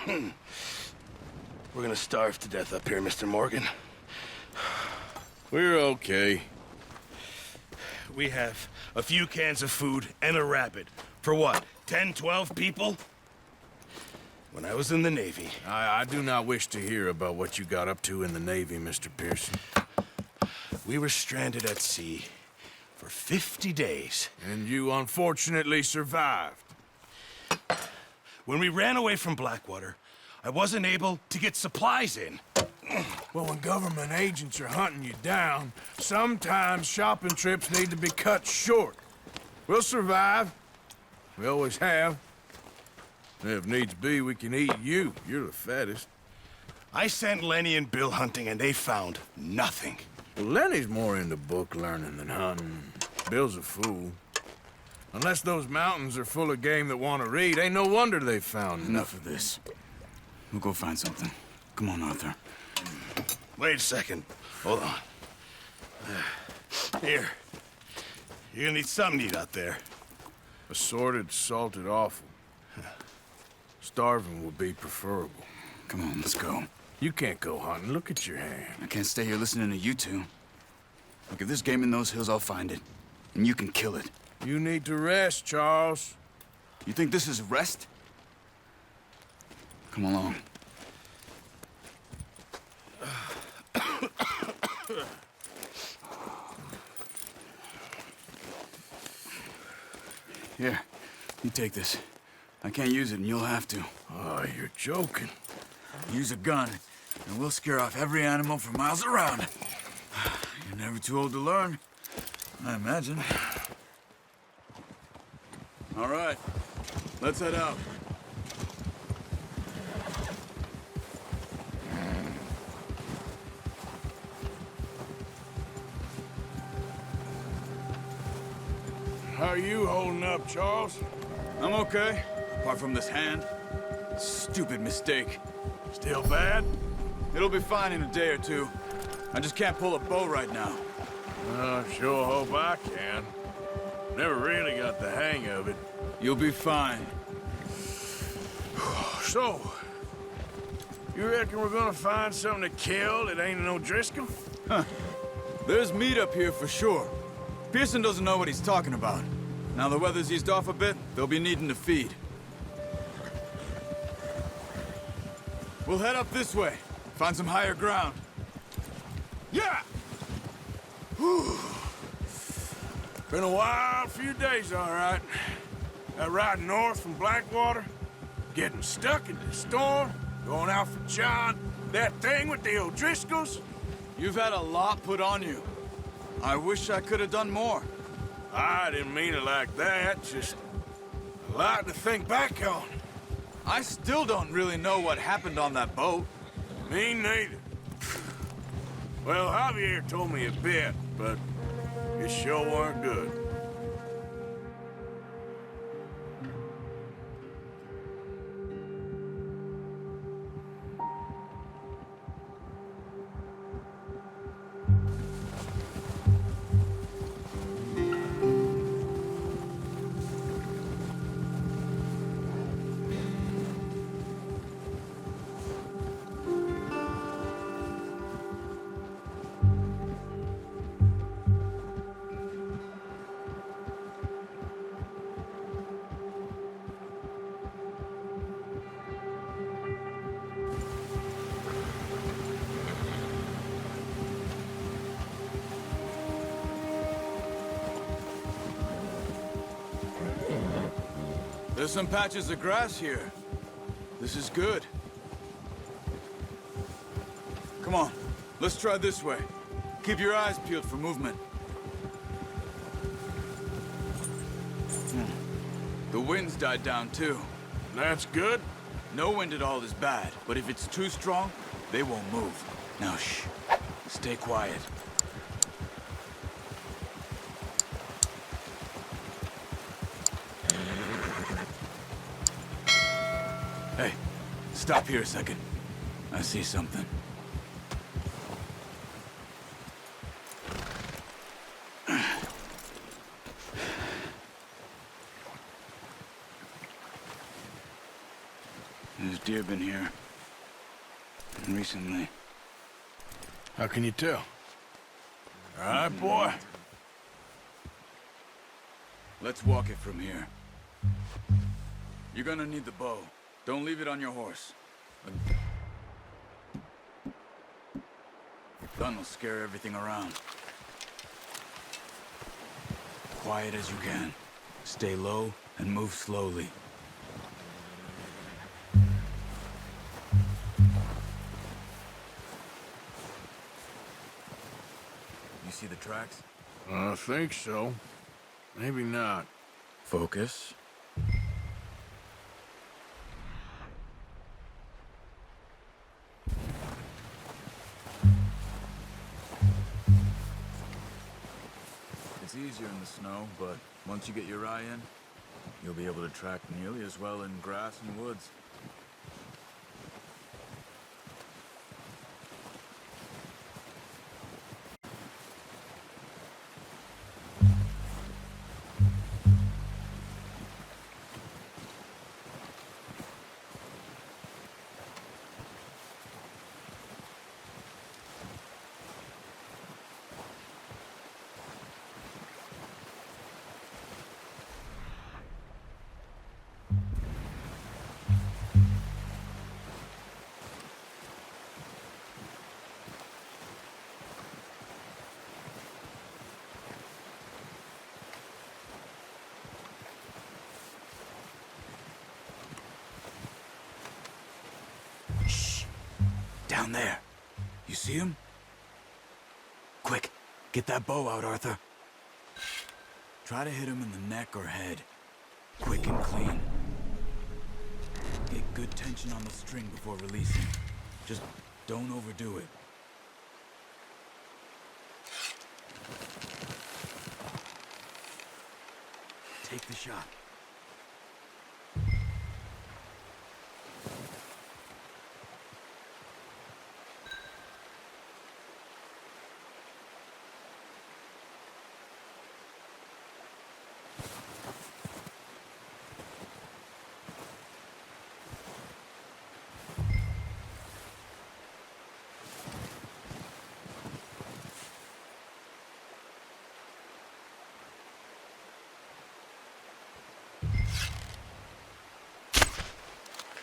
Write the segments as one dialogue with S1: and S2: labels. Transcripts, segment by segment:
S1: We're gonna starve to death up here, Mr. Morgan.
S2: We're okay.
S1: We have a few cans of food and a rabbit. For what, 10, 12 people? When I was in the Navy...
S2: I do not wish to hear about what you got up to in the Navy, Mr. Pearson.
S1: We were stranded at sea for 50 days.
S2: And you unfortunately survived.
S1: When we ran away from Blackwater, I wasn't able to get supplies in.
S2: Well, when government agents are hunting you down, sometimes shopping trips need to be cut short. We'll survive. We always have. If needs be, we can eat you. You're the fattest.
S1: I sent Lenny and Bill hunting, and they found nothing.
S2: Well, Lenny's more into book learning than hunting. Bill's a fool. Unless those mountains are full of game that want to read, ain't no wonder they found
S3: Enough of this. We'll go find something. Come on, Arthur.
S1: Wait a second. Hold on. Here. You're gonna need something to eat out there.
S2: Assorted, salted offal. Starving will be preferable.
S3: Come on, let's go.
S2: You can't go hunting. Look at your hand.
S3: I can't stay here listening to you two. Look, if there's game in those hills, I'll find it. And you can kill it.
S2: You need to rest, Charles.
S3: You think this is rest? Come along. Here, you take this. I can't use it, and you'll have to.
S2: Oh, you're joking.
S3: Use a gun, and we'll scare off every animal for miles around. You're never too old to learn, I imagine. All right, let's head out.
S2: How are you holding up, Charles?
S3: I'm okay, apart from this hand. Stupid mistake.
S2: Still bad?
S3: It'll be fine in a day or two. I just can't pull a bow right now.
S2: Sure hope I can. Never really got the hang of it.
S3: You'll be fine.
S2: So, you reckon we're gonna find something to kill that ain't no Driscoll?
S3: Huh. There's meat up here for sure. Pearson doesn't know what he's talking about. Now the weather's eased off a bit, they'll be needing to feed. We'll head up this way. Find some higher ground.
S2: Yeah! Whew. Been a wild few days, all right. That ride north from Blackwater, getting stuck in the storm, going out for John, that thing with the O'Driscolls.
S3: You've had a lot put on you. I wish I could have done more.
S2: I didn't mean it like that, just a lot to think back on.
S3: I still don't really know what happened on that boat.
S2: Me neither. Well, Javier told me a bit, but it sure weren't good.
S3: There's some patches of grass here. This is good. Come on, let's try this way. Keep your eyes peeled for movement. The wind's died down too.
S2: That's good.
S3: No wind at all is bad, but if it's too strong, they won't move. Now shh, stay quiet. Hey, stop here a second. I see something. There's deer been here? Recently.
S2: How can you tell? All right, boy.
S3: Let's walk it from here. You're gonna need the bow. Don't leave it on your horse. A gun will scare everything around. Quiet as you can. Stay low and move slowly. You see the tracks?
S2: I think so. Maybe not.
S3: Focus. It's easier in the snow, but once you get your eye in, you'll be able to track nearly as well in grass and woods. Shh! Down there. You see him? Quick, get that bow out, Arthur. Try to hit him in the neck or head. Quick and clean. Get good tension on the string before releasing. Just don't overdo it. Take the shot.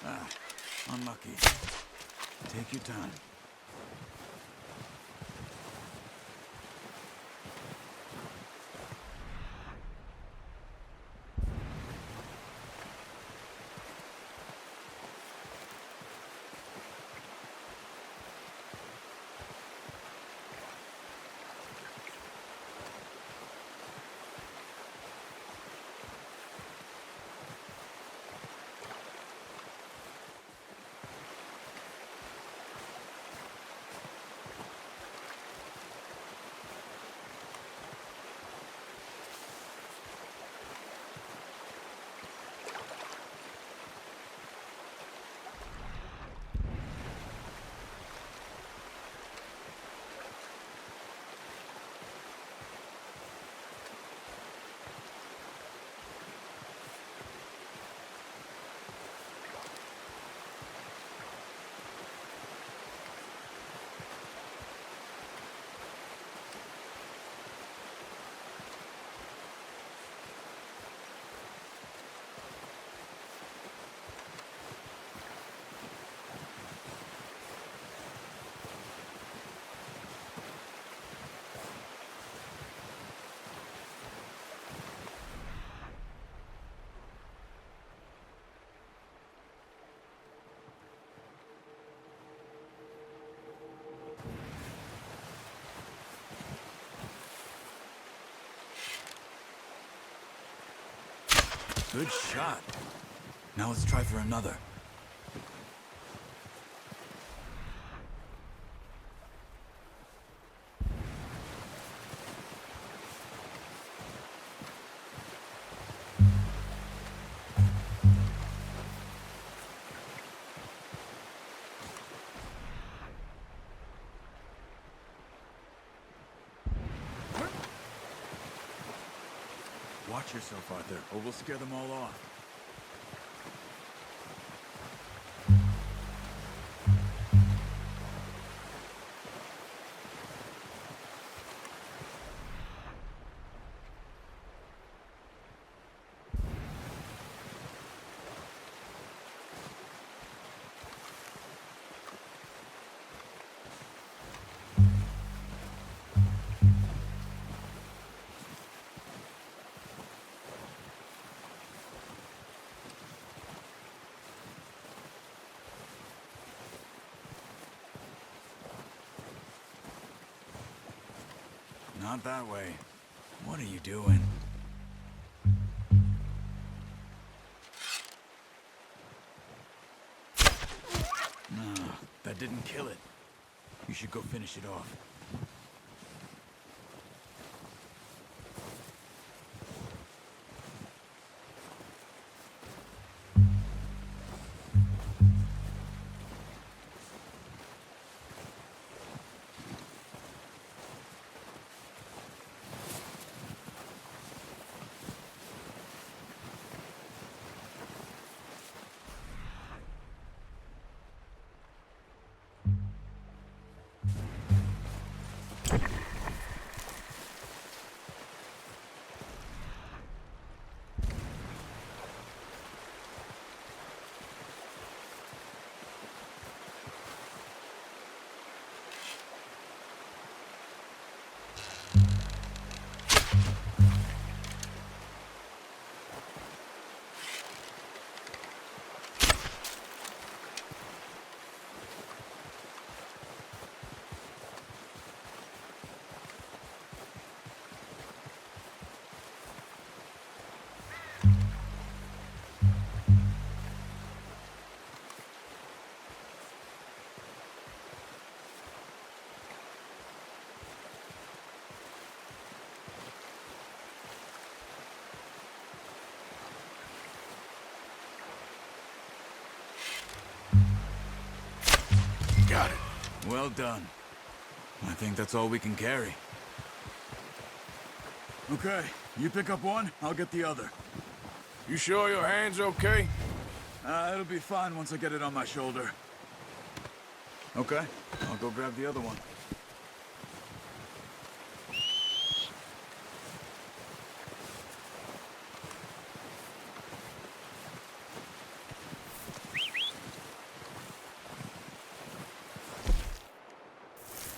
S3: Ah, unlucky. Take your time. Good shot. Now let's try for another. Watch yourself, Arthur, or we'll scare them all off. Not that way. What are you doing? No, that didn't kill it. You should go finish it off.
S2: Got it.
S3: Well done. I think that's all we can carry. Okay, you pick up one, I'll get the other.
S2: You sure your hand's okay?
S3: It'll be fine once I get it on my shoulder. Okay, I'll go grab the other one.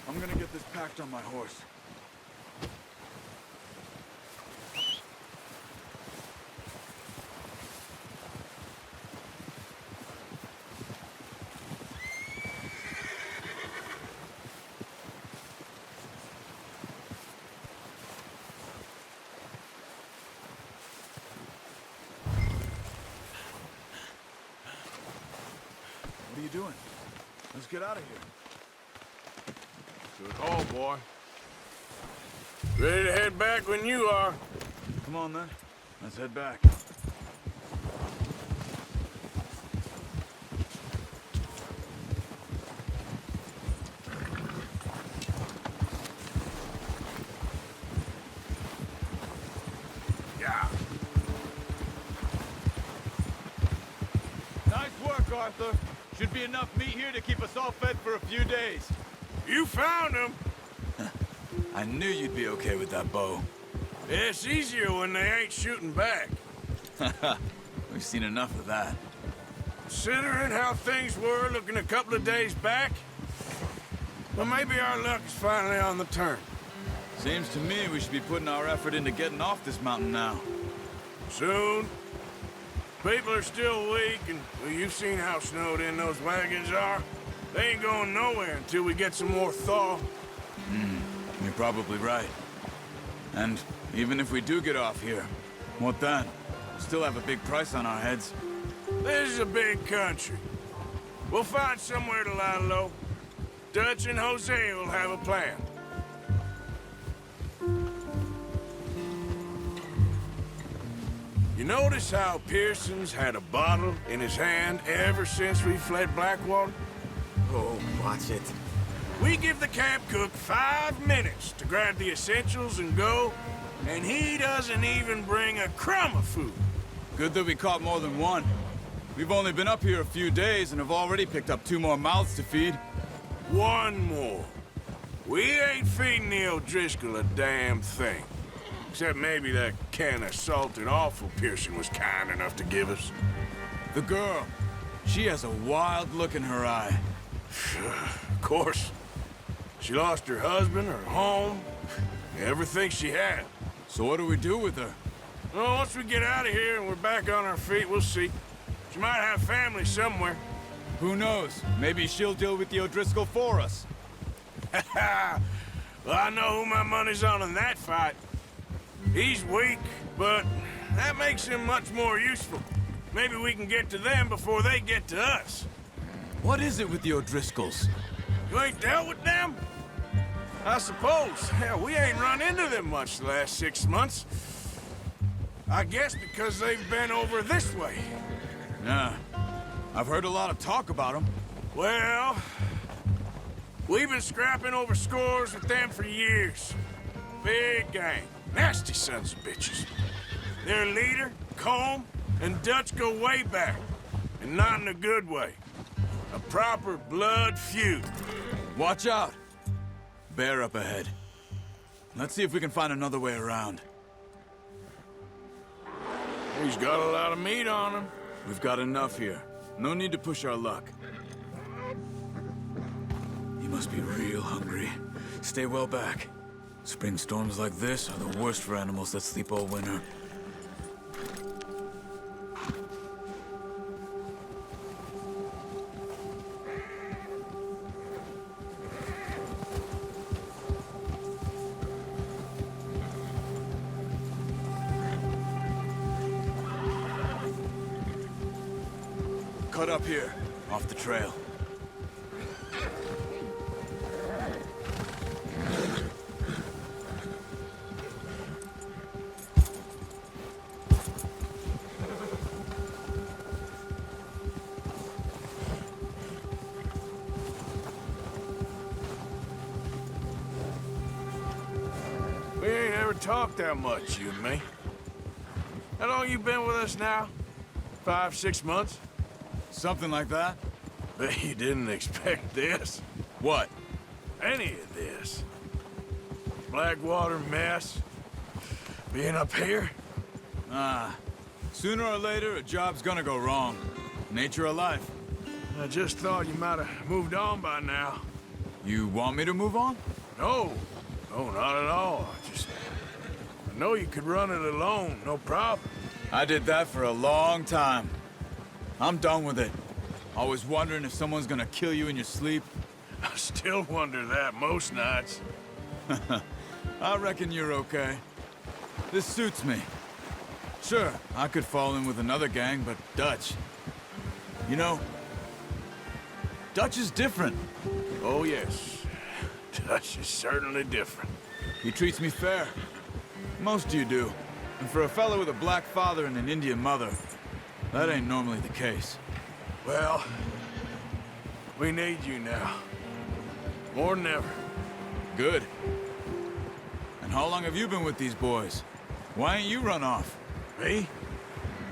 S3: I'm gonna get this packed on my horse. What are you doing? Let's get out of here.
S2: Good haul, boy. Ready to head back when you are.
S3: Come on, then. Let's head back.
S2: Yeah.
S4: Nice work, Arthur. Should be enough meat here to keep us all fed for a few days.
S2: You found him.
S3: I knew you'd be okay with that bow.
S2: It's easier when they ain't shooting back.
S3: We've seen enough of that.
S2: Considering how things were looking a couple of days back, well, maybe our luck is finally on the turn.
S3: Seems to me we should be putting our effort into getting off this mountain now.
S2: Soon. People are still weak, and well, you've seen how snowed in those wagons are. They ain't going nowhere until we get some more thaw.
S3: You're probably right. And even if we do get off here, what then? We'll still have a big price on our heads.
S2: This is a big country. We'll find somewhere to lie low. Dutch and Jose will have a plan. You notice how Pearson's had a bottle in his hand ever since we fled Blackwater?
S3: Oh, watch it.
S2: We give the camp cook 5 minutes to grab the essentials and go, and he doesn't even bring a crumb of food.
S3: Good that we caught more than one. We've only been up here a few days and have already picked up 2 more mouths to feed.
S2: One more. We ain't feeding the O'Driscoll a damn thing. Except maybe that can of salted offal Pearson was kind enough to give us.
S3: The girl, she has a wild look in her eye.
S2: Of course. She lost her husband, her home, everything she had.
S3: So what do we do with her?
S2: Well, once we get out of here and we're back on our feet, we'll see. She might have family somewhere.
S3: Who knows? Maybe she'll deal with the O'Driscoll for us.
S2: Well, I know who my money's on in that fight. He's weak, but that makes him much more useful. Maybe we can get to them before they get to us.
S3: What is it with the O'Driscolls?
S2: You ain't dealt with them? I suppose. Hell, we ain't run into them much the last 6 months. I guess because they've been over this way.
S3: Nah. I've heard a lot of talk about them.
S2: Well, we've been scrapping over scores with them for years. Big gang. Nasty sons of bitches. Their leader, Combe, and Dutch go way back. And not in a good way. A proper blood feud.
S3: Watch out! Bear up ahead. Let's see if we can find another way around.
S2: He's got a lot of meat on him.
S3: We've got enough here. No need to push our luck. You must be real hungry. Stay well back. Spring storms like this are the worst for animals that sleep all winter. Cut up here, off the trail.
S2: We ain't ever talked that much, you and me. How long you been with us now? 5, 6 months?
S3: Something like that?
S2: Bet you didn't expect this.
S3: What?
S2: Any of this. Blackwater mess. Being up here.
S3: Sooner or later, a job's gonna go wrong. Nature of life.
S2: I just thought you might have moved on by now.
S3: You want me to move on?
S2: No. No, not at all. I know you could run it alone, no problem.
S3: I did that for a long time. I'm done with it. Always wondering if someone's gonna kill you in your sleep.
S2: I still wonder that most nights.
S3: I reckon you're okay. This suits me. Sure, I could fall in with another gang, but Dutch... You know, Dutch is different.
S2: Oh, yes. Dutch is certainly different.
S3: He treats me fair. Most of you do. And for a fellow with a black father and an Indian mother, that ain't normally the case.
S2: Well, we need you now. More than ever.
S3: Good. And how long have you been with these boys? Why ain't you run off?
S2: Me?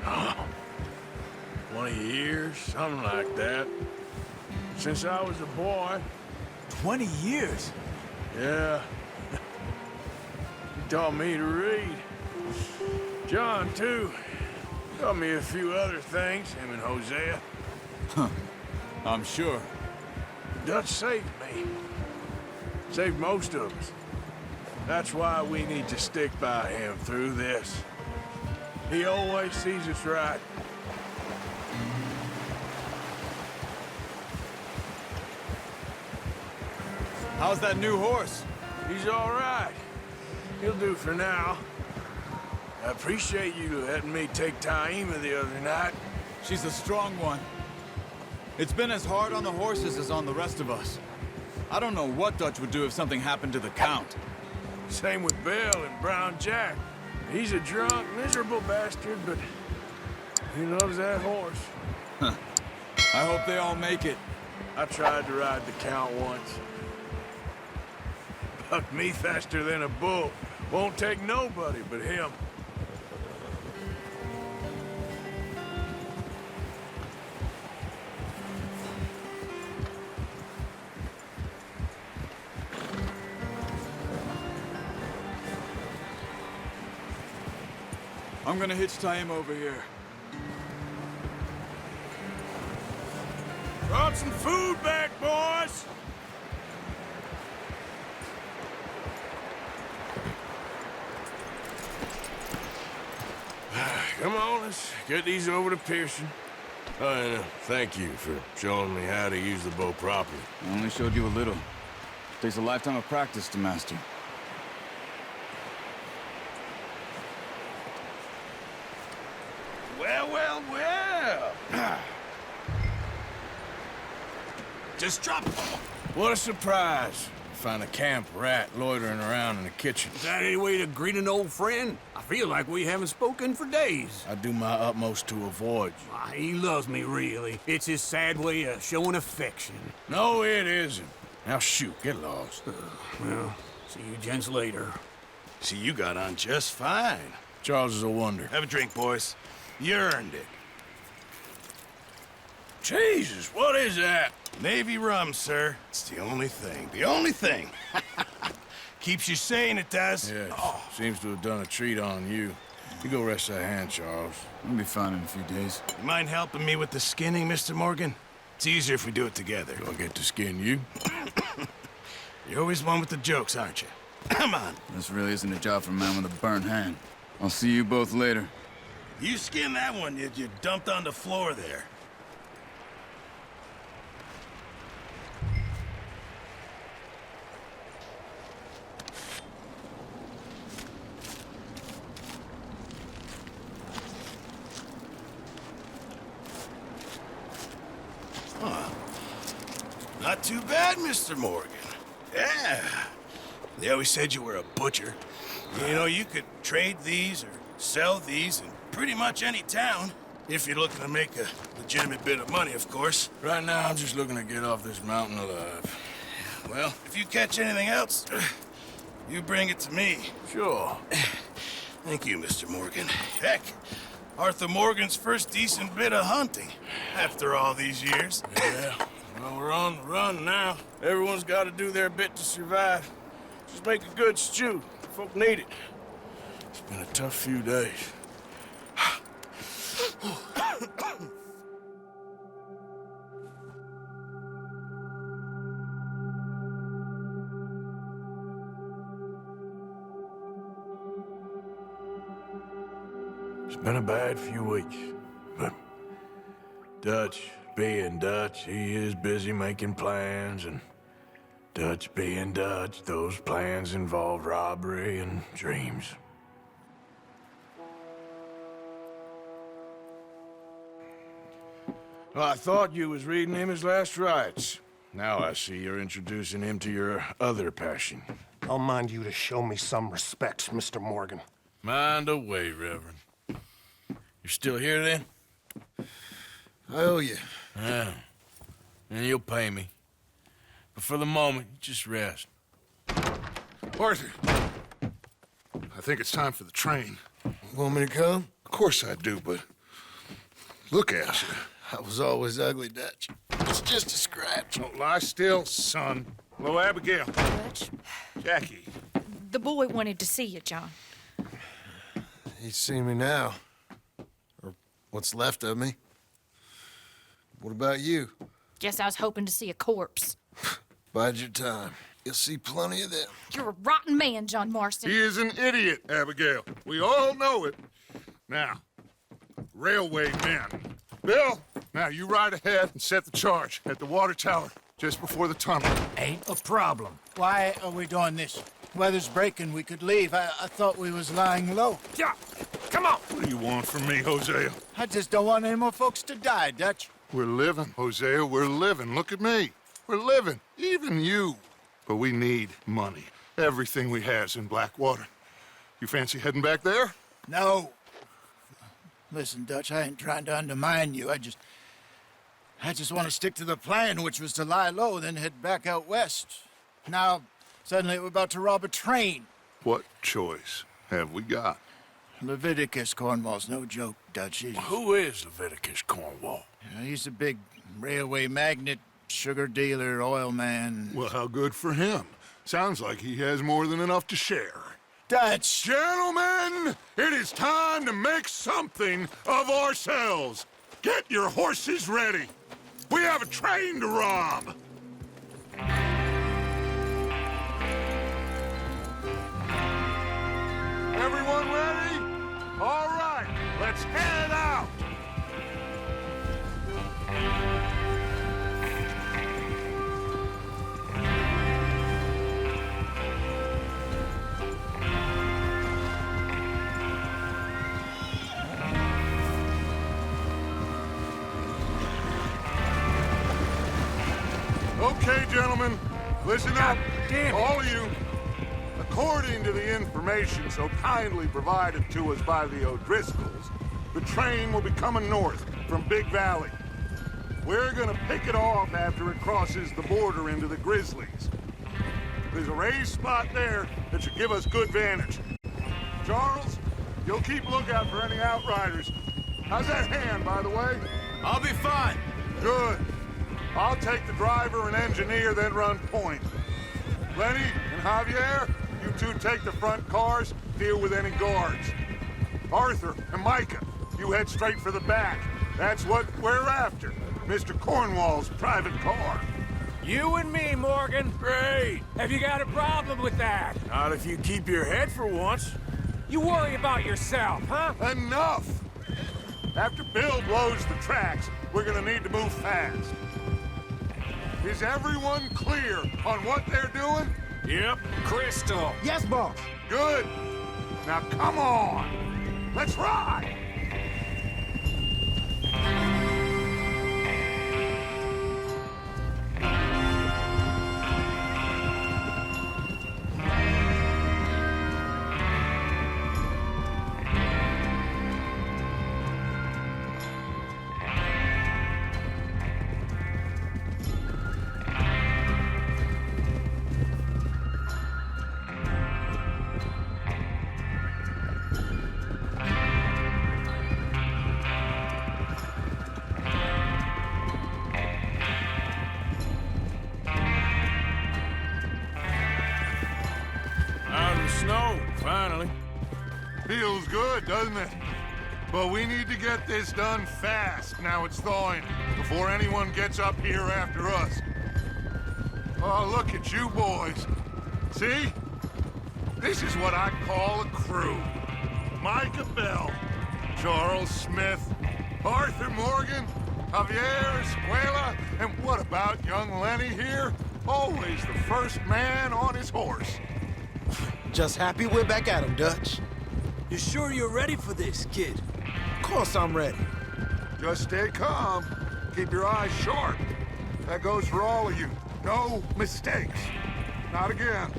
S2: Oh, 20 years, something like that. Since I was a boy.
S3: 20 years?
S2: Yeah. He taught me to read. John, too. Taught me a few other things, him and Hosea.
S3: I'm sure.
S2: Dutch saved me. Saved most of us. That's why we need to stick by him through this. He always sees us right.
S3: How's that new horse?
S2: He's all right. He'll do for now. I appreciate you letting me take Taima the other night.
S3: She's a strong one. It's been as hard on the horses as on the rest of us. I don't know what Dutch would do if something happened to the Count.
S2: Same with Bill and Brown Jack. He's a drunk, miserable bastard, but he loves that horse.
S3: I hope they all make it.
S2: I tried to ride the Count once. Bucked me faster than a bull. Won't take nobody but him.
S3: I'm gonna hitch Taima over here.
S2: Brought some food back, boys! Come on, let's get these over to Pearson. Oh, and thank you for showing me how to use the bow properly.
S3: I only showed you a little. Takes a lifetime of practice to master.
S1: Well, well, well. Just drop.
S2: What a surprise. Find a camp rat loitering around in the kitchen.
S5: Is that any way to greet an old friend? I feel like we haven't spoken for days.
S2: I do my utmost to avoid you.
S5: Ah, he loves me, really. It's his sad way of showing affection.
S2: No, it isn't. Now shoot, get lost.
S5: Well, see you gents later.
S1: See, you got on just fine.
S2: Charles is a wonder.
S1: Have a drink, boys. You earned it.
S2: Jesus, what is that?
S1: Navy rum, sir. It's the only thing. The only thing. Keeps you sane, it does.
S2: Yes, seems to have done a treat on you. You go rest that hand, Charles.
S3: We'll be fine in a few days.
S1: You mind helping me with the skinning, Mr. Morgan? It's easier if we do it together.
S2: Do I get to skin you?
S1: You're always one with the jokes, aren't you? Come on.
S3: This really isn't a job for a man with a burnt hand. I'll see you both later.
S1: You skin that one you dumped on the floor there. Not too bad, Mr. Morgan. Yeah. They always said you were a butcher. You know, you could trade these or sell these in pretty much any town. If you're looking to make a legitimate bit of money, of course.
S2: Right now, I'm just looking to get off this mountain alive.
S1: Well, if you catch anything else, you bring it to me.
S2: Sure.
S1: Thank you, Mr. Morgan. Heck, Arthur Morgan's first decent bit of hunting after all these years.
S2: Yeah. Well, we're on the run now. Everyone's got to do their bit to survive. Just make a good stew. Folk need it. It's been a tough few days. It's been a bad few weeks, but Dutch being Dutch, he is busy making plans, and Dutch being Dutch, those plans involve robbery and dreams. Well, I thought you was reading him his last rites. Now I see you're introducing him to your other passion.
S6: I'll mind you to show me some respect, Mr. Morgan.
S2: Mind away, Reverend. You're still here, then?
S1: I owe you.
S2: Yeah. And you'll pay me. But for the moment, just rest.
S7: Arthur, I think it's time for the train.
S1: Want me to come?
S7: Of course I do, but look at you.
S1: I was always ugly, Dutch. It's just a scratch.
S7: Don't lie still, son. Hello, Abigail.
S8: Dutch,
S7: Jackie.
S8: the boy wanted to see you, John.
S1: He's seen me now. Or what's left of me. What about you?
S8: Guess I was hoping to see a corpse.
S1: Bide your time. You'll see plenty of them.
S8: You're a rotten man, John Marston.
S7: He is an idiot, Abigail. We all know it. Now, railway men. Bill, now you ride ahead and set the charge at the water tower just before the tunnel.
S9: Ain't a problem. Why are we doing this? Weather's breaking. We could leave. I thought we was lying low.
S7: Yeah, come on. What do you want from me, Hosea?
S9: I just don't want any more folks to die, Dutch.
S7: We're living, Hosea. We're living. Look at me. We're living. Even you. But we need money. Everything we has in Blackwater. You fancy heading back there?
S9: No. Listen, Dutch, I ain't trying to undermine you. I just want to stick to the plan, which was to lie low, then head back out west. Now, suddenly we're about to rob a train.
S7: What choice have we got?
S9: Leviticus Cornwall's no joke, Dutch.
S2: Who is Leviticus Cornwall?
S9: He's a big railway magnate, sugar dealer, oil man.
S7: Well, how good for him. Sounds like he has more than enough to share.
S9: Dutch!
S7: Gentlemen, it is time to make something of ourselves. Get your horses ready. We have a train to rob. Everyone ready? All right, let's head out. gentlemen, listen up.
S5: damn it.
S7: All of you. According to the information so kindly provided to us by the O'Driscolls, the train will be coming north from Big Valley. We're gonna pick it off after it crosses the border into the Grizzlies. There's a raised spot there that should give us good vantage. Charles, you'll keep lookout for any outriders. How's that hand, by the way?
S3: I'll be fine.
S7: Good. I'll take the driver and engineer, then run point. Lenny and Javier, you two take the front cars, deal with any guards. Arthur and Micah, you head straight for the back. That's what we're after. Mr. Cornwall's private car.
S2: You and me, Morgan.
S5: Great.
S2: Have you got a problem with that?
S5: Not if you keep your head for once.
S2: You worry about yourself, huh?
S7: Enough! After Bill blows the tracks, we're gonna need to move fast. Is everyone clear on what they're doing?
S5: Yep.
S2: Crystal.
S9: Yes, boss.
S7: Good. Now come on. Let's ride.
S5: Out of the snow, finally.
S7: Feels good, doesn't it? But we need to get this done fast, now it's thawing, before anyone gets up here after us. Oh, look at you boys. See? This is what I call a crew. Micah Bell, Charles Smith, Arthur Morgan, Javier Escuela, and what about young Lenny here? Always the first man on his horse.
S10: Just happy we're back at him, Dutch.
S3: You sure you're ready for this, kid?
S10: Of course I'm ready.
S7: Just stay calm. Keep your eyes sharp. That goes for all of you. No mistakes. Not again.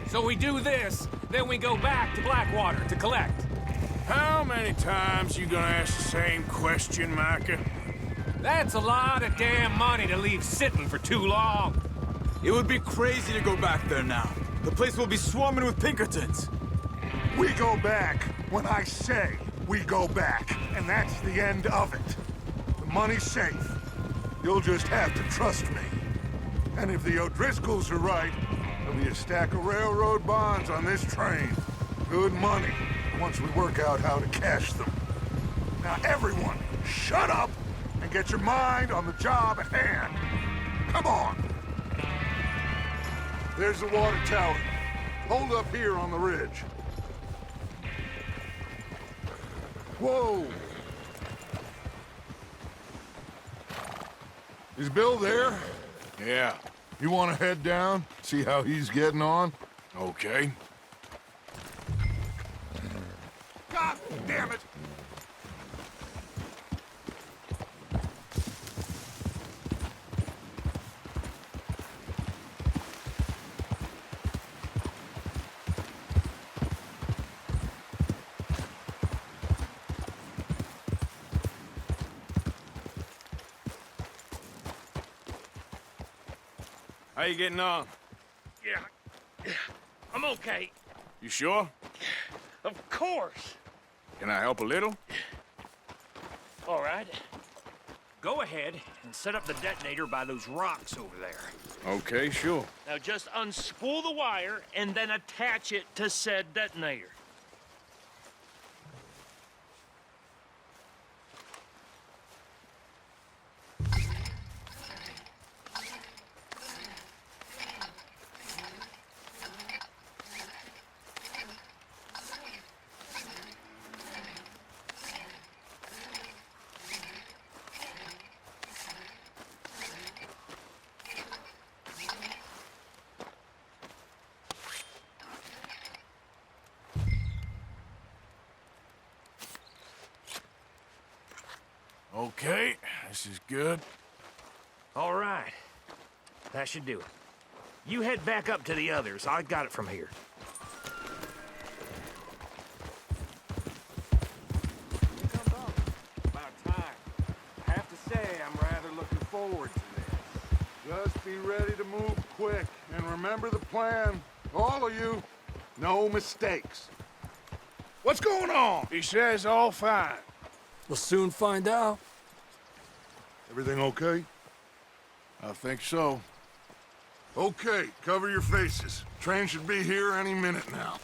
S2: So we do this, then we go back to Blackwater to collect.
S5: How many times you gonna ask the same question, Micah?
S2: That's a lot of damn money to leave sitting for too long.
S3: It would be crazy to go back there now. The place will be swarming with Pinkertons.
S7: We go back when I say we go back, and that's the end of it. The money's safe. You'll just have to trust me. And if the O'Driscolls are right, there'll be a stack of railroad bonds on this train. Good money, once we work out how to cash them. Now everyone, shut up and get your mind on the job at hand. Come on. There's the water tower. Hold up here on the ridge. Whoa! Is Bill there?
S5: Yeah.
S7: You want to head down, see how he's getting on?
S5: Okay.
S7: God damn it!
S5: How you getting on?
S11: Yeah, I'm okay.
S5: You sure?
S11: Of course.
S5: Can I help a little?
S11: All right. Go ahead and set up the detonator by those rocks over there.
S5: Okay, sure.
S11: Now just unspool the wire and then attach it to said detonator.
S5: Okay, this is good.
S11: All right. That should do it. You head back up to the others. I got it from here.
S2: About time. I have to say, I'm rather looking forward to this.
S7: Just be ready to move quick, and remember the plan. All of you, no mistakes.
S2: What's going on? He says all fine.
S5: We'll soon find out.
S7: Everything okay?
S2: I think so.
S7: Okay, cover your faces. Train should be here any minute now.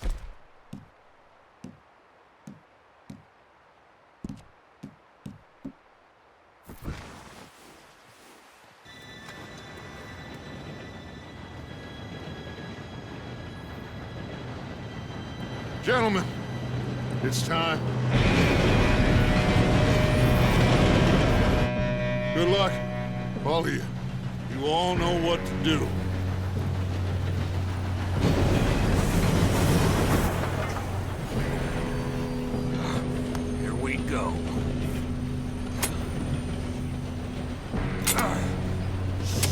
S7: Gentlemen, it's time. Good luck, all of you. You all know what to do.
S5: Here we go.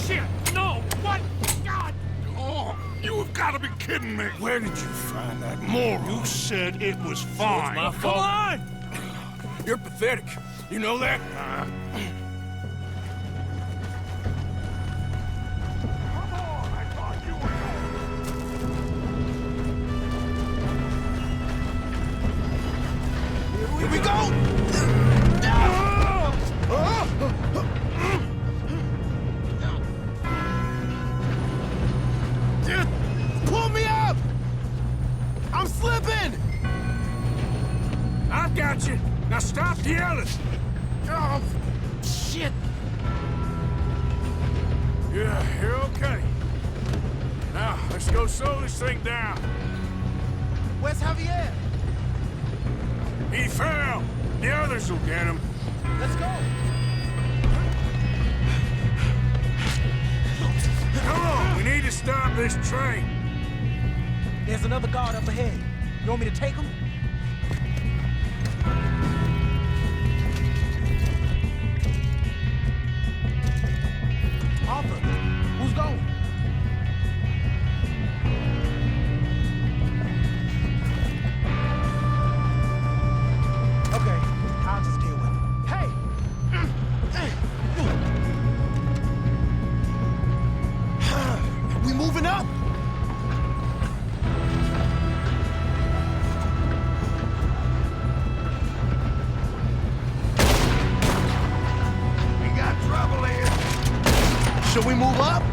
S11: Shit! No! What? God!
S7: Oh, you have got to be kidding me.
S2: Where did you find that moron?
S7: You said it was fine.
S2: My fault. Come on! You're pathetic. You know that?
S10: Here we go! Pull me up! I'm slipping!
S2: I've got you. Now stop yelling.
S10: Oh, shit!
S2: Yeah, you're okay. Now, let's go slow this thing down.
S10: Where's Javier?
S2: He fell. The others will get him.
S10: Let's go!
S2: Come on, we need to stop this train.
S10: There's another guard up ahead. You want me to take him? Arthur, who's going? Okay, I'll just deal with it. Hey! We moving up?
S2: We got trouble here.
S10: Should we move up?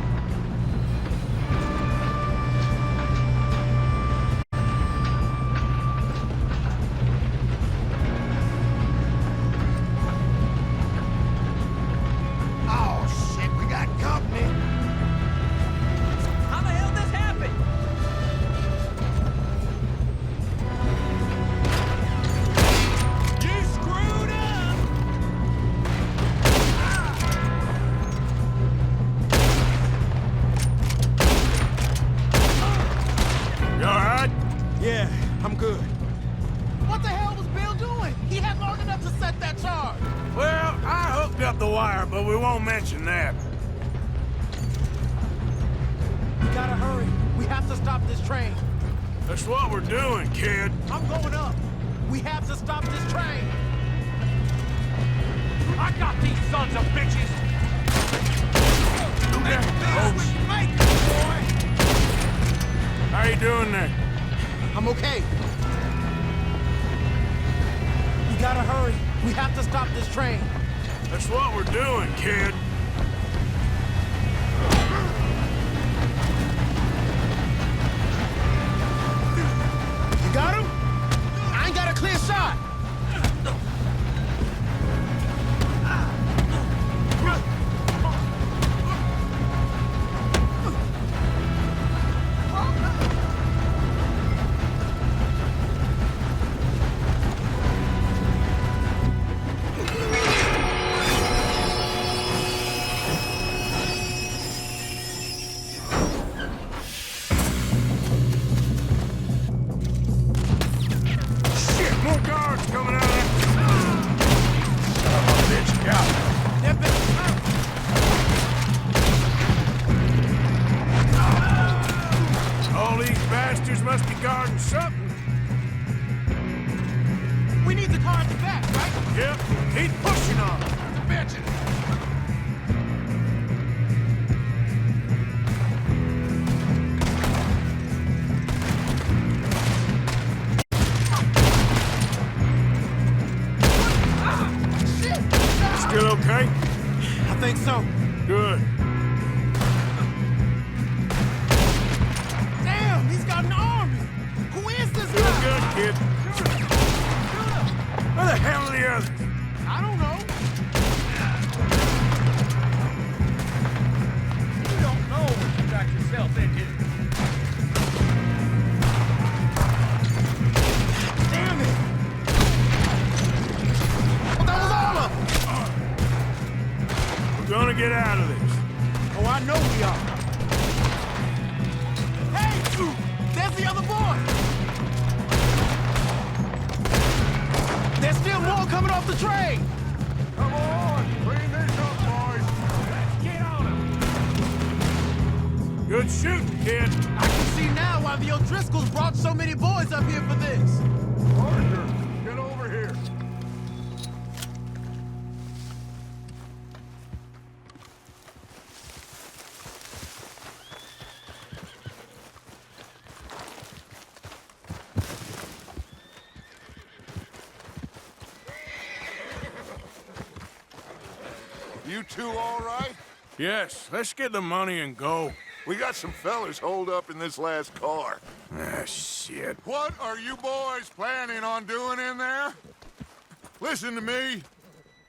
S2: Oh, shit, we got company.
S10: How the hell this happened? You screwed up!
S2: You all right?
S10: Yeah, I'm good. What the hell was Bill doing? He had long enough to set that charge.
S2: Well, I hooked up the wire, but we won't mention that.
S10: We gotta hurry. We have to stop this train.
S2: That's what we're doing, kid.
S10: I'm going up. We have to stop this train.
S11: I got these sons of bitches!
S2: How you doing there?
S10: I'm okay. We gotta hurry. We have to stop this train.
S2: That's what we're doing, kid.
S10: You got him? I ain't got a clear shot.
S2: must be guarding something.
S10: We need the car at the back, right?
S2: Yep, keep pushing on.
S10: Bitches!
S2: Still okay?
S10: I think so.
S2: Good.
S10: Damn, he's got an army! Who is this
S2: Feel
S10: guy?
S2: good, kid. Where the hell are the others?
S10: I don't know.
S11: You don't know what you got yourself into.
S10: Damn it! Well, that was all of them!
S2: We're gonna get out of this.
S10: Oh, I know we are. Hey! There's the other boy! There's still more coming off the train!
S7: Come on, clean this up, boys.
S11: Let's get on him.
S2: Good shooting, kid.
S10: I can see now why the O'Driscolls brought so many boys up here for this.
S7: Arthur, get over here. You two all right?
S2: Yes, let's get the money and go.
S7: We got some fellas holed up in this last car.
S2: Ah, shit.
S7: What are you boys planning on doing in there? Listen to me.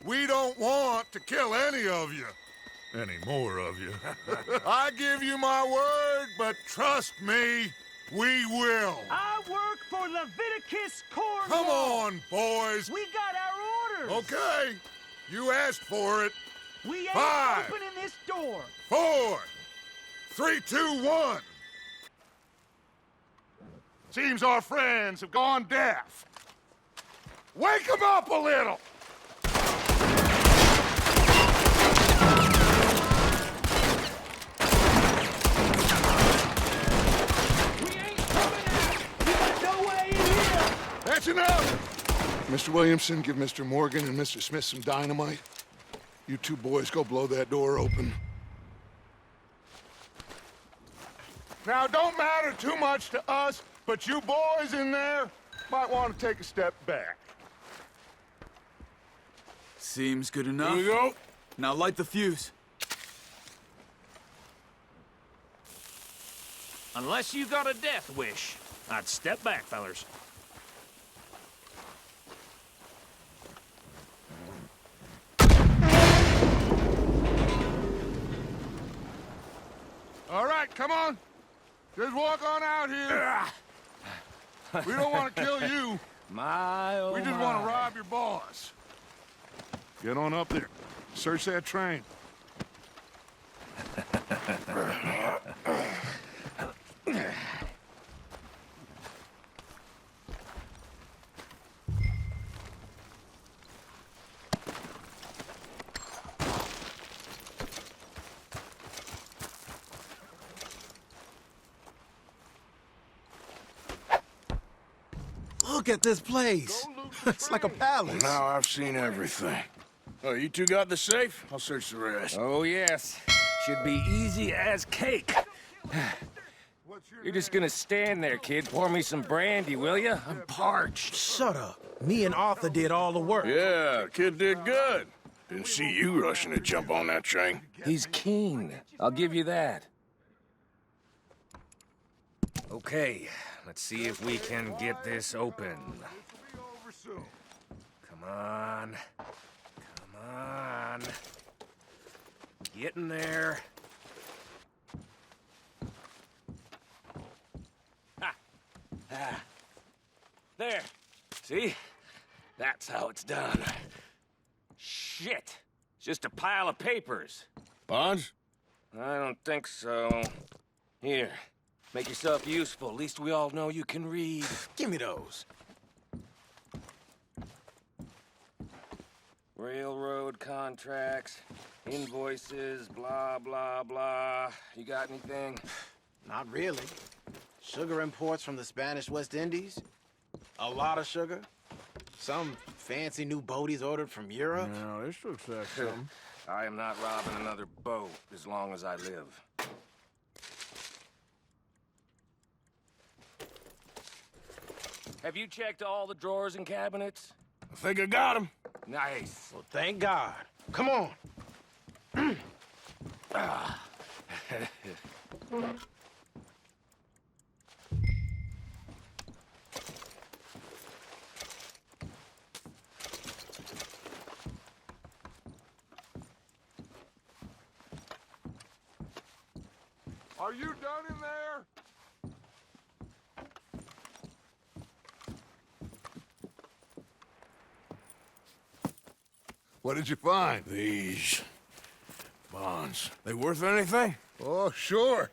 S7: We don't want to kill any of you. Any more of you. I give you my word, but trust me, we will.
S11: I work for Leviticus Corps.
S7: Come on, boys.
S11: We got our orders.
S7: Okay, you asked for it.
S11: We ain't
S7: 5,
S11: opening this door.
S7: 4, 3, 2, 1. Seems our friends have gone deaf. Wake them up a little!
S11: We ain't coming out. You got no way in here.
S7: That's enough! Mr. Williamson, give Mr. Morgan and Mr. Smith some dynamite. You two boys go blow that door open. Now, don't matter too much to us, but you boys in there might want to take a step back.
S3: Seems good enough.
S2: Here we go.
S3: Now light the fuse.
S11: Unless you got a death wish, I'd step back, fellers.
S7: All right, come on. Just walk on out here. We don't want to kill you.
S11: My, oh
S7: We just want to rob your boss. Get on up there. Search that train.
S10: Look at this place. It's like a palace.
S2: Now I've seen everything. Oh, you two got the safe? I'll search the rest.
S12: Oh, yes. Should be easy as cake. You're just gonna stand there, kid. Pour me some brandy, will you? I'm parched.
S10: Shut up. Me and Arthur did all the work.
S2: Yeah, kid did good. Didn't see you rushing to jump on that train.
S12: He's keen. I'll give you that. Okay, let's see if we can get this open. Come on. Come on. Get in there. Ha! Ah. There. See? That's how it's done. Shit! It's just a pile of papers.
S2: Bonds?
S12: I don't think so. Here. Make yourself useful. At least we all know you can read.
S10: Give me those.
S12: Railroad contracts, invoices, blah, blah, blah. You got anything?
S10: Not really. Sugar imports from the Spanish West Indies? A lot of sugar? Some fancy new boat he's ordered from Europe?
S2: No, this looks like something.
S12: I am not robbing another boat as long as I live. Have you checked all the drawers and cabinets?
S2: I think I got him.
S12: Nice.
S10: Well, thank God. Come on.
S7: Are you done in there? What did you find?
S2: These bonds. They worth anything?
S7: Oh, sure.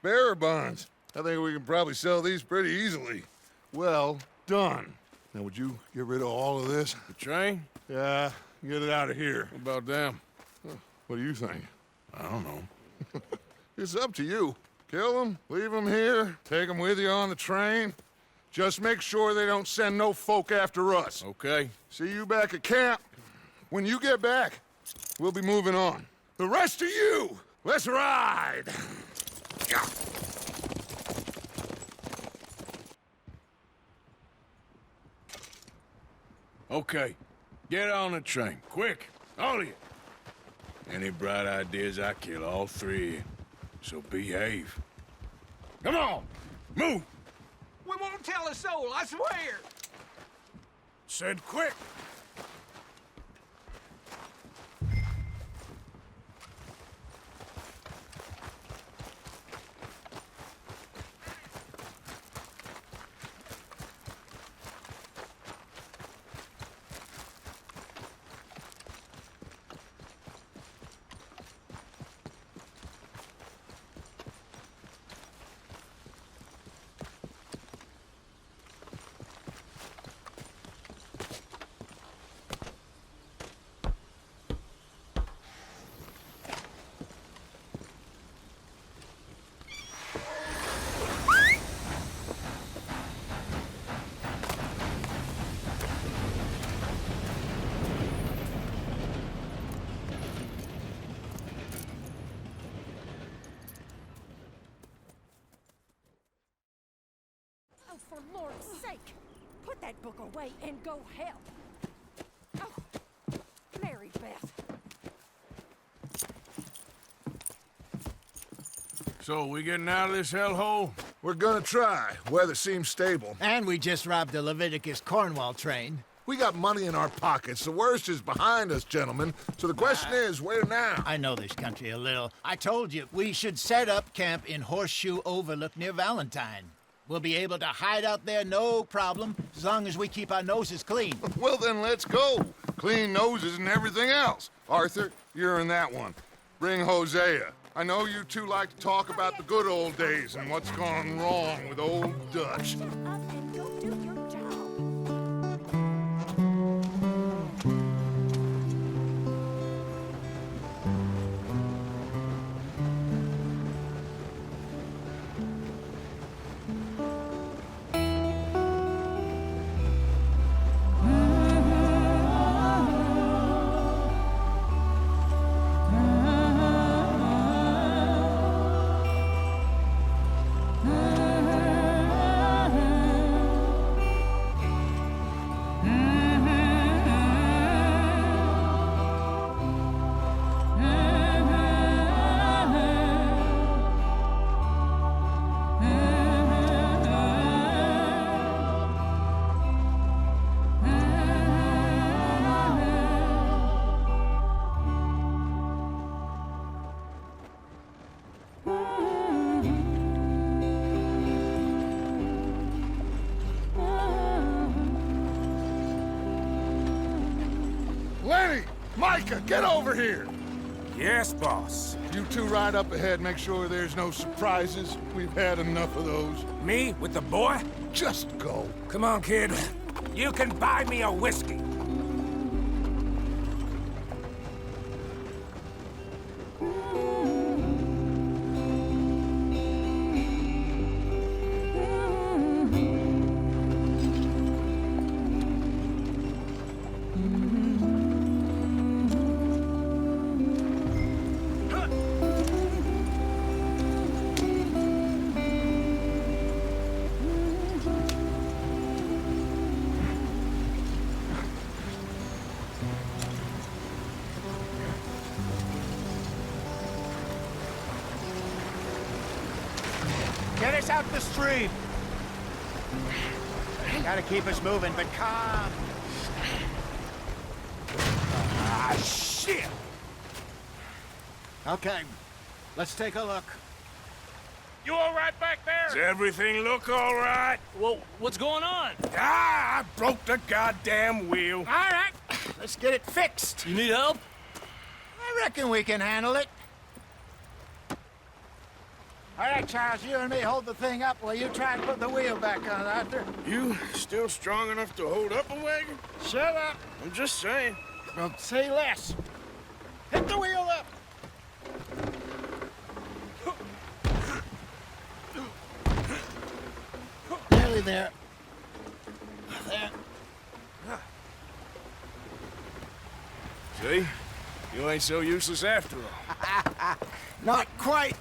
S7: Bearer bonds. I think we can probably sell these pretty easily. Well done. Now, would you get rid of all of this?
S2: The train?
S7: Yeah, get it out of here.
S2: What about them?
S7: What do you think?
S2: I don't know.
S7: It's up to you. Kill them, leave them here, take them with you on the train. Just make sure they don't send no folk after us.
S2: Okay.
S7: See you back at camp. When you get back, we'll be moving on. The rest of you, let's ride!
S2: Okay. Get on the train. Quick. All of you. Any bright ideas, I kill all three of you. So behave. Come on! Move!
S5: We won't tell a soul, I swear!
S2: Said quick!
S13: For Lord's sake, put that book away and go help. Oh, Mary Beth.
S2: So, we getting out of this hellhole?
S7: We're gonna try. Weather seems stable.
S9: And we just robbed the Leviticus Cornwall train.
S7: We got money in our pockets. The worst is behind us, gentlemen. So the question is, where now?
S9: I know this country a little. I told you, we should set up camp in Horseshoe Overlook near Valentine. We'll be able to hide out there, no problem, as long as we keep our noses clean.
S7: Well, then let's go. Clean noses and everything else. Arthur, you're in that one. Bring Hosea. I know you two like to talk about the good old days and what's gone wrong with old Dutch.
S13: Shut up and go do your job.
S7: Micah, get over here!
S12: Yes, boss.
S7: You two ride up ahead, make sure there's no surprises. We've had enough of those.
S12: Me with the boy?
S7: Just go.
S12: Come on, kid. You can buy me a whiskey.
S9: us out the stream. Gotta keep us moving, but calm. Ah, shit! Okay, let's take a look.
S2: You all right back there? Does everything look all right?
S11: Well, what's going on?
S2: Ah, I broke the goddamn wheel.
S9: All right, let's get it fixed.
S11: You need help?
S9: I reckon we can handle it. All right, Charles, you and me hold the thing up while you try and put the wheel back on, Arthur.
S2: You still strong enough to hold up a wagon?
S9: Shut up.
S2: I'm just saying.
S9: Well, say less. Hit the wheel up. Nearly there. There.
S2: See? You ain't so useless after all.
S9: Not quite.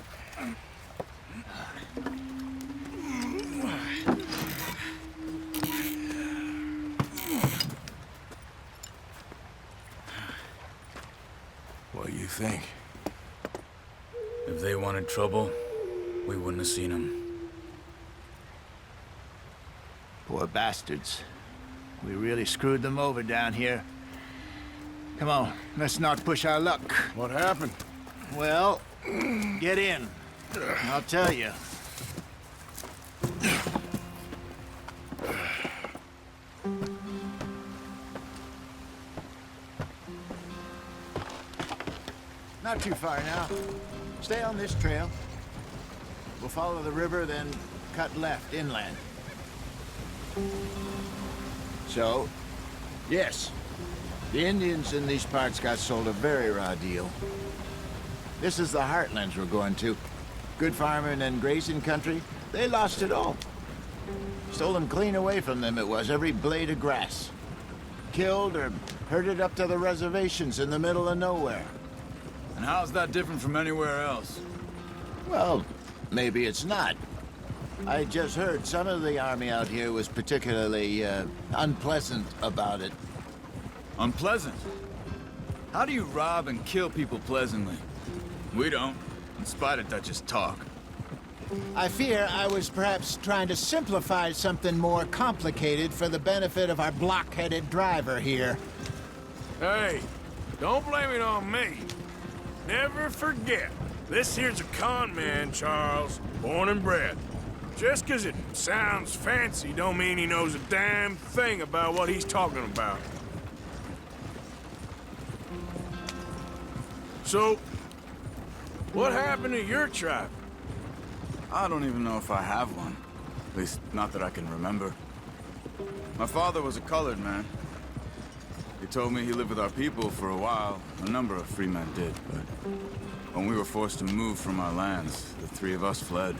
S2: What do you think?
S3: If they wanted trouble, we wouldn't have seen them.
S9: Poor bastards. We really screwed them over down here. Come on, let's not push our luck.
S2: What happened?
S9: Well, get in. I'll tell you. Not too far now. Stay on this trail. We'll follow the river, then cut left inland. So, yes, the Indians in these parts got sold a very raw deal. This is the heartlands we're going to. Good farming and grazing country, they lost it all. Stolen clean away from them it was, every blade of grass. Killed or herded up to the reservations in the middle of nowhere.
S3: And how's that different from anywhere else?
S9: Well, maybe it's not. I just heard some of the army out here was particularly, unpleasant about it.
S3: Unpleasant? How do you rob and kill people pleasantly? We don't, in spite of Dutch's talk.
S9: I fear I was perhaps trying to simplify something more complicated for the benefit of our block-headed driver here.
S2: Hey, don't blame it on me. Never forget, this here's a con man, Charles, born and bred. Just 'cause it sounds fancy don't mean he knows a damn thing about what he's talking about. So, what happened to your tribe?
S3: I don't even know if I have one. At least, not that I can remember. My father was a colored man. He told me he lived with our people for a while. A number of free men did, but when we were forced to move from our lands, the three of us fled.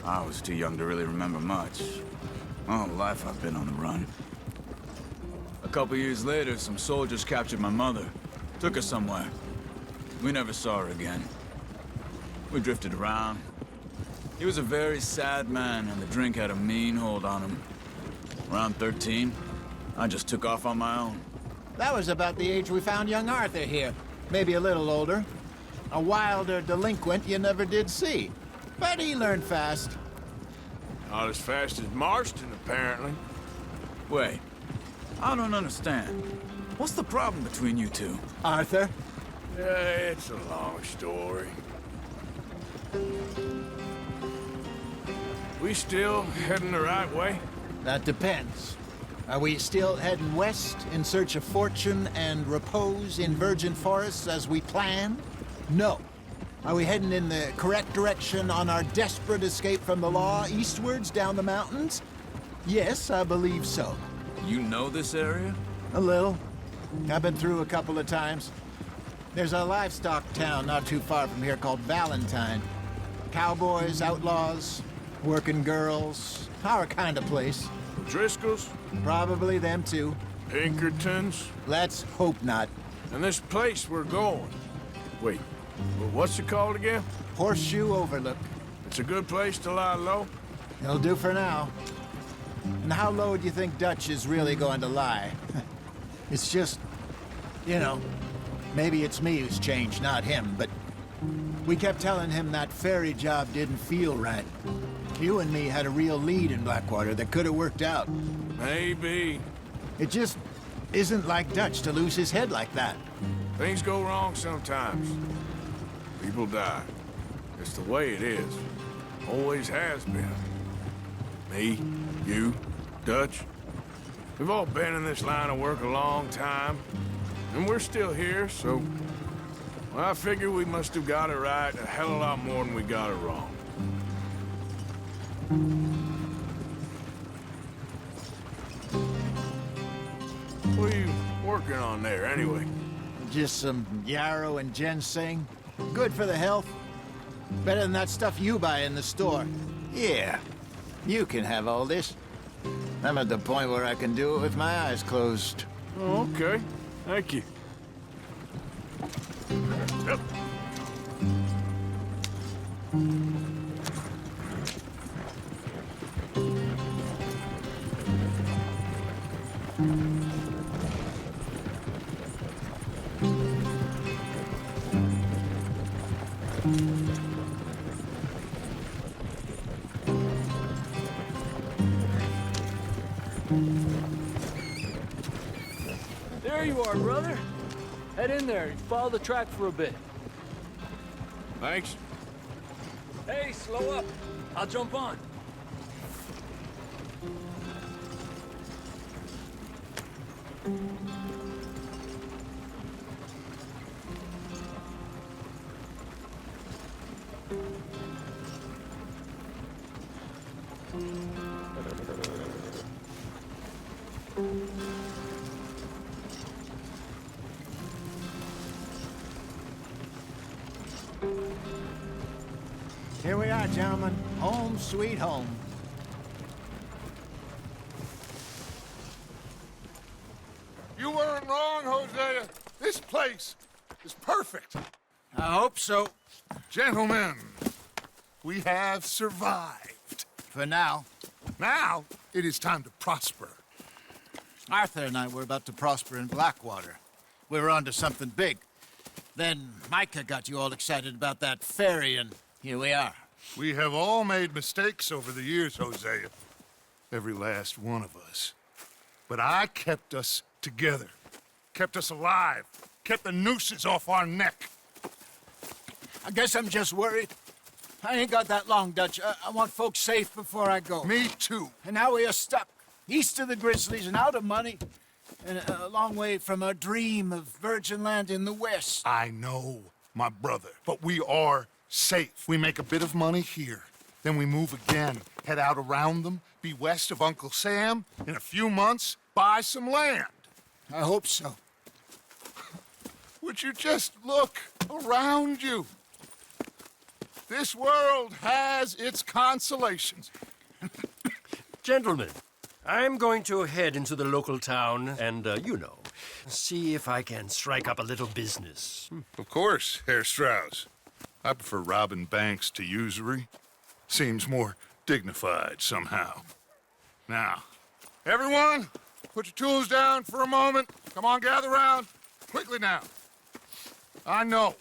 S3: I was too young to really remember much. My whole life I've been on the run. A couple years later, some soldiers captured my mother. Took her somewhere. We never saw her again. We drifted around. He was a very sad man, and the drink had a mean hold on him. Around 13, I just took off on my own.
S9: That was about the age we found young Arthur here. Maybe a little older. A wilder delinquent you never did see. But he learned fast.
S2: Not as fast as Marston, apparently.
S3: Wait, I don't understand. What's the problem between you two?
S9: Arthur?
S2: Yeah, it's a long story. We still heading the right way?
S9: That depends. Are we still heading west in search of fortune and repose in virgin forests as we planned? No. Are we heading in the correct direction on our desperate escape from the law eastwards down the mountains? Yes, I believe so.
S3: You know this area?
S9: A little. I've been through a couple of times. There's a livestock town not too far from here called Valentine. Cowboys, outlaws, working girls, our kind of place.
S2: Driscolls?
S9: Probably them too.
S2: Pinkertons?
S9: Let's hope not.
S2: And this place we're going. Wait, what's it called again?
S9: Horseshoe Overlook.
S2: It's a good place to lie low?
S9: It'll do for now. And how low do you think Dutch is really going to lie? It's just, you know, maybe it's me who's changed, not him, but We kept telling him that ferry job didn't feel right. You and me had a real lead in Blackwater that could have worked out.
S2: Maybe.
S9: It just isn't like Dutch to lose his head like that.
S2: Things go wrong sometimes. People die. It's the way it is. Always has been. Me, you, Dutch. We've all been in this line of work a long time. And we're still here, so... well, I figure we must have got it right a hell of a lot more than we got it wrong. What are you working on there, anyway?
S9: Just some yarrow and ginseng. Good for the health. Better than that stuff you buy in the store. Yeah, you can have all this. I'm at the point where I can do it with my eyes closed.
S2: Oh, okay. Thank you. Yep.
S14: There you are, brother. Head in there and follow the track for a bit.
S2: Thanks.
S14: Hey, slow up. I'll jump on.
S9: Here we are, gentlemen. Home sweet home.
S7: You weren't wrong, Hosea. This place is perfect.
S9: I hope so.
S7: Gentlemen, we have survived.
S9: For now.
S7: Now, it is time to prosper.
S9: Arthur and I were about to prosper in Blackwater. We were on to something big. Then Micah got you all excited about that ferry, and here we are.
S7: We have all made mistakes over the years, Hosea. Every last one of us. But I kept us together. Kept us alive. Kept the nooses off our neck.
S9: I guess I'm just worried. I ain't got that long, Dutch. I want folks safe before I go.
S7: Me too.
S9: And now we are stuck. East of the Grizzlies and out of money. And a long way from our dream of virgin land in the west.
S7: I know, my brother. But we are safe. We make a bit of money here. Then we move again. Head out around them. Be west of Uncle Sam. In a few months, buy some land.
S9: I hope so.
S7: Would you just look around you? This world has its consolations.
S11: Gentlemen, I'm going to head into the local town and, see if I can strike up a little business.
S7: Of course, Herr Strauss. I prefer robbing banks to usury. Seems more dignified somehow. Now, everyone, put your tools down for a moment. Come on, gather round. Quickly now. I know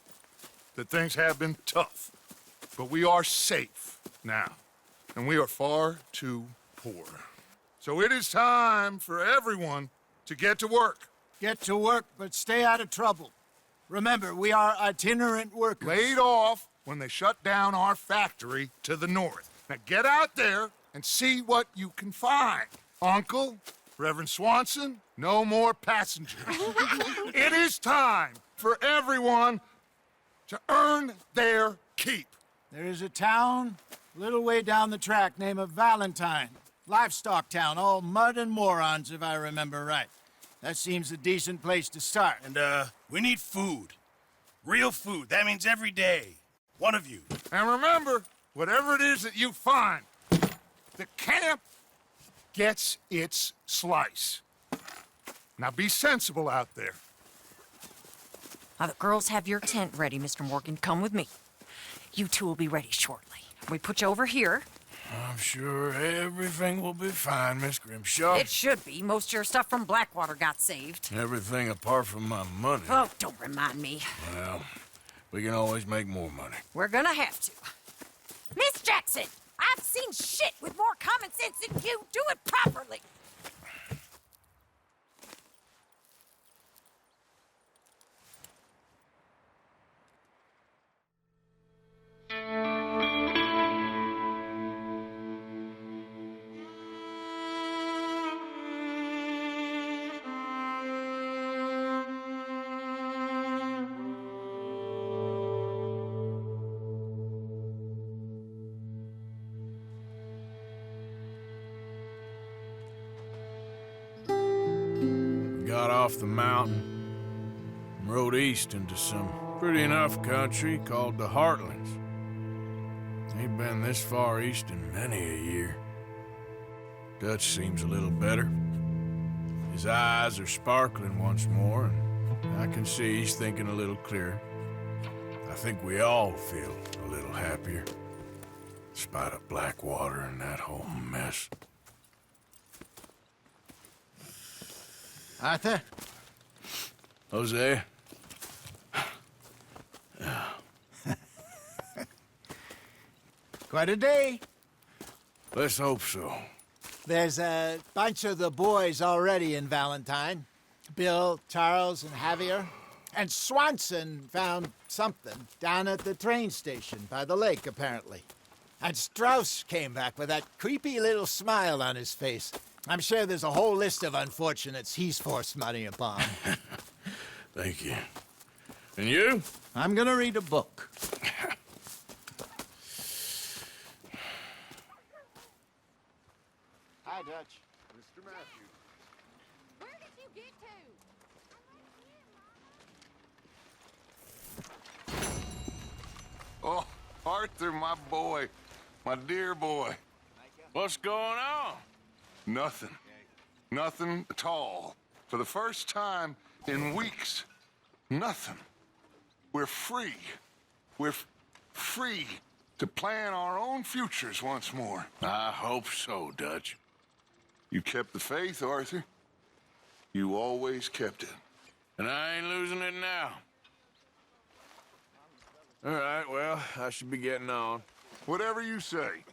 S7: that things have been tough, but we are safe now, and we are far too poor. So it is time for everyone to get to work.
S9: Get to work, but stay out of trouble. Remember, we are itinerant workers.
S7: Laid off when they shut down our factory to the north. Now get out there and see what you can find. Uncle, Reverend Swanson, no more passengers. It is time for everyone to earn their keep.
S9: There is a town a little way down the track named Valentine. Livestock town, all mud and morons, if I remember right. That seems a decent place to start.
S1: And, we need food. Real food. That means every day. One of you.
S7: And remember, whatever it is that you find, the camp gets its slice. Now be sensible out there.
S15: Now, the girls have your tent ready, Mr. Morgan. Come with me. You two will be ready shortly. We put you over here.
S2: I'm sure everything will be fine, Miss Grimshaw.
S15: It should be. Most of your stuff from Blackwater got saved.
S2: Everything apart from my money.
S15: Oh, don't remind me.
S2: Well, We can always make more money.
S15: We're gonna have to. Miss Jackson, I've seen shit with more common sense than you. Do it properly.
S2: Got off the mountain and rode east into some pretty enough country called the Heartlands. Ain't been this far east in many a year. Dutch seems a little better. His eyes are sparkling once more, and I can see he's thinking a little clearer. I think we all feel a little happier, in spite of Blackwater and that whole mess.
S9: Arthur?
S2: Jose?
S9: Quite a day.
S2: Let's hope so.
S9: There's a bunch of the boys already in Valentine. Bill, Charles, and Javier. And Swanson found something down at the train station by the lake, apparently. And Strauss came back with that creepy little smile on his face. I'm sure there's a whole list of unfortunates he's forced money upon.
S2: Thank you. And you?
S9: I'm gonna read a book. Hi, Dutch.
S7: Mr. Matthews.
S13: Where did you get to?
S7: Oh, Arthur, my boy. My dear boy.
S2: What's going on?
S7: Nothing. Nothing at all. For the first time in weeks, nothing. We're free. We're free to plan our own futures once more.
S2: I hope so, Dutch.
S7: You kept the faith, Arthur. You always kept it.
S2: And I ain't losing it now. All right, well, I should be getting on.
S7: Whatever you say.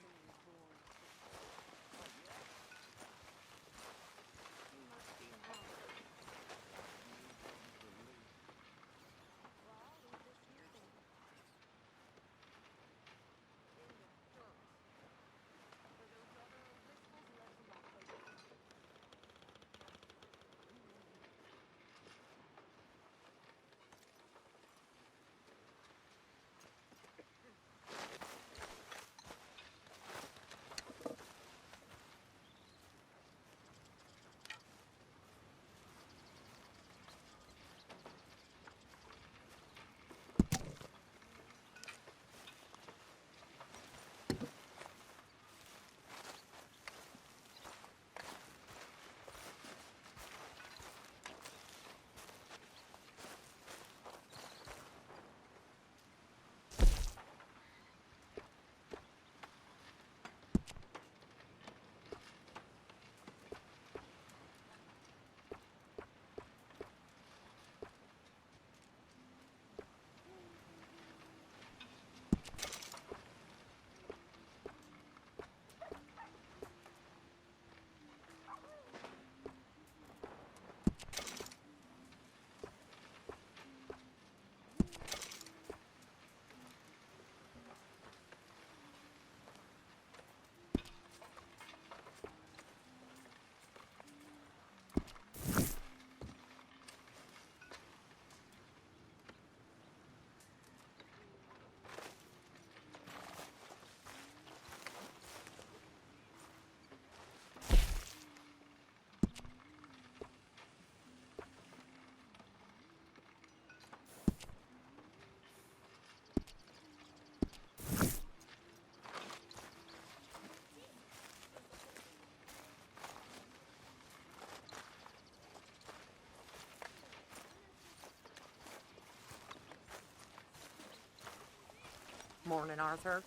S15: Morning, Arthur.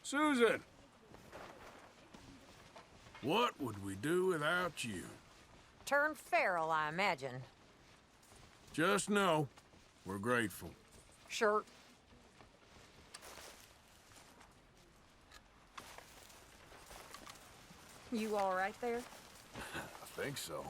S2: Susan! What would we do without you?
S15: Turned feral, I imagine.
S2: Just know, we're grateful.
S15: shirt. You all right there?
S2: I think so.